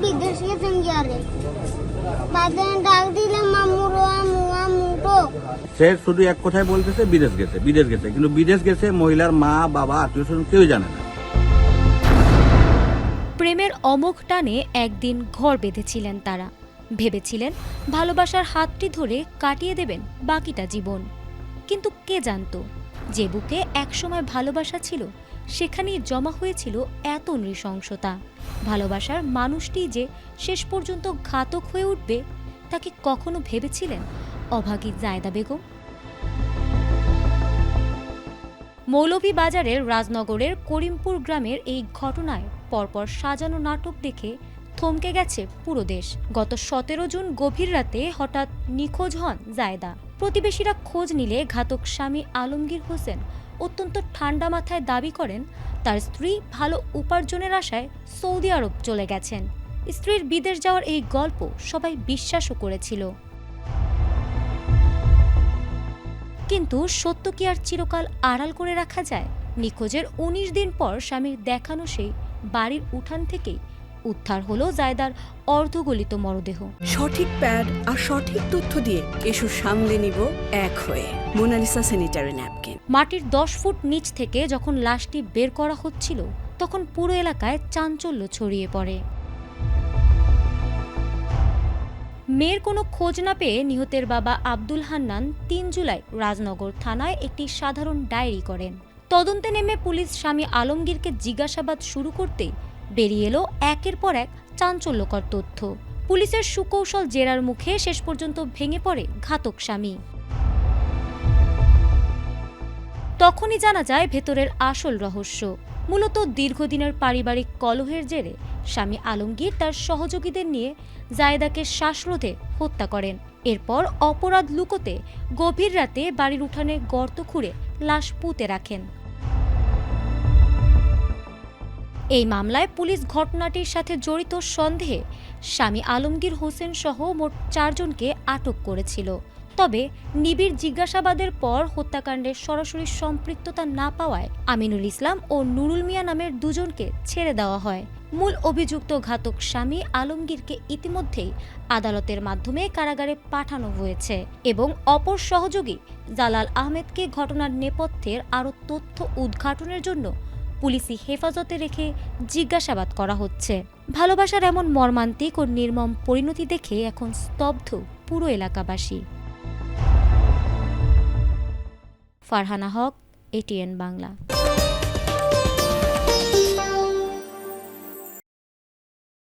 বিদেশ গেছেন গিয়ারে বাদে ডাক দিলে মামুরো আমু আমুটো সে শুধু এক কথায় বলতেছে বিদেশ গেছে কিন্তু বিদেশ গেছে মহিলার মা বাবা আত্মীয় স্বজন কেউ জানে না। প্রেমের অমোঘ টানে একদিন ঘর বেঁধেছিলেন তারা, ভেবেছিলেন ভালোবাসার হাতটি ধরে কাটিয়ে দেবেন বাকিটা জীবন। কিন্তু কে জানতো যে বুকে একসময় ভালোবাসা ছিল সেখানেই জমা হয়েছিল এত নৃশংসতা। ভালোবাসার মানুষটি যে শেষ পর্যন্ত ঘাতক হয়ে উঠবে তা কি কখনো ভেবেছিলেন অভাগী জায়দা বেগম? মৌলভীবাজারের রাজনগরের করিমপুর গ্রামের এই ঘটনায় পরপর সাজানো নাটক দেখে থমকে গেছে পুরো দেশ। গত 17 জুন গভীর রাতে হঠাৎ নিখোঁজ হন জায়দা। প্রতিবেশীরা খোঁজ নিলে ঘাতক স্বামী আলমগীর হোসেন অত্যন্ত ঠান্ডা মাথায় দাবি করেন তার স্ত্রী ভালো উপার্জনের আশায় সৌদি আরব চলে গেছেন। স্ত্রীর বিদেশ যাওয়ার এই গল্প সবাই বিশ্বাসও করেছিল। কিন্তু সত্য কি আর চিরকাল আড়াল করে রাখা যায়? নিখোঁজের 19 দিন পর স্বামীর দেখানো সেই বাড়ির উঠান থেকেই উদ্ধার হলো জায়দার অর্ধগলিত মরদেহ। সঠিক প্যাড আর সঠিক তথ্য দিয়ে এসব সামলে নিব এক হয়ে। Monalisa sanitary napkin. মাটির 10 ফুট নিচ থেকে যখন লাশটি বের করা হচ্ছিল তখন পুরো এলাকায় চাঞ্চল্য ছড়িয়ে পড়ে। মেয়ের কোনো খোঁজ না পেয়ে নিহতের বাবা আব্দুল হান্নান 3 জুলাই রাজনগর থানায় একটি সাধারণ ডায়েরি করেন। তদন্তে নেমে পুলিশ স্বামী আলমগীরকে জিজ্ঞাসাবাদ শুরু করতেই বেরিয়ে এলো একের পর এক চাঞ্চল্যকর তথ্য। পুলিশের সুকৌশল জেরার মুখে শেষ পর্যন্ত ভেঙে পড়ে ঘাতক স্বামী। তখনই জানা যায় ভেতরের আসল রহস্য। মূলত দীর্ঘদিনের পারিবারিক কলহের জেরে স্বামী আলমগীর তার সহযোগীদের নিয়ে জায়দাকে শ্বাসরোধে হত্যা করেন। এরপর অপরাধ লুকোতে গভীর রাতে বাড়ির উঠানে গর্ত খুঁড়ে লাশ পুঁতে রাখেন। এই মামলায় পুলিশ ঘটনাটির সাথে জড়িত সন্দেহে স্বামী আলমগীর হোসেন সহ মোট 4 জনকে আটক করেছিল। তবে নিবিড় জিজ্ঞাসাবাদের পর হত্যাকাণ্ডের সরাসরি সম্পৃক্ততা না পাওয়ায় আমিনুল ইসলাম ও নুরুল মিয়া নামের 2 জনকে ছেড়ে দেওয়া হয়। মূল অভিযুক্ত ঘাতক স্বামী আলমগীরকে ইতিমধ্যেই আদালতের মাধ্যমে কারাগারে পাঠানো হয়েছে এবং অপর সহযোগী জালাল আহমেদকে ঘটনার নেপথ্যের আরও তথ্য উদ্ঘাটনের জন্য পুলিশি হেফাজতে রেখে জিজ্ঞাসাবাদ করা হচ্ছে। ভালোবাসার এমন মর্মান্তিক ও নির্মম পরিণতি দেখে এখন স্তব্ধ পুরো এলাকাবাসী। ফারহানা হক, ATN বাংলা।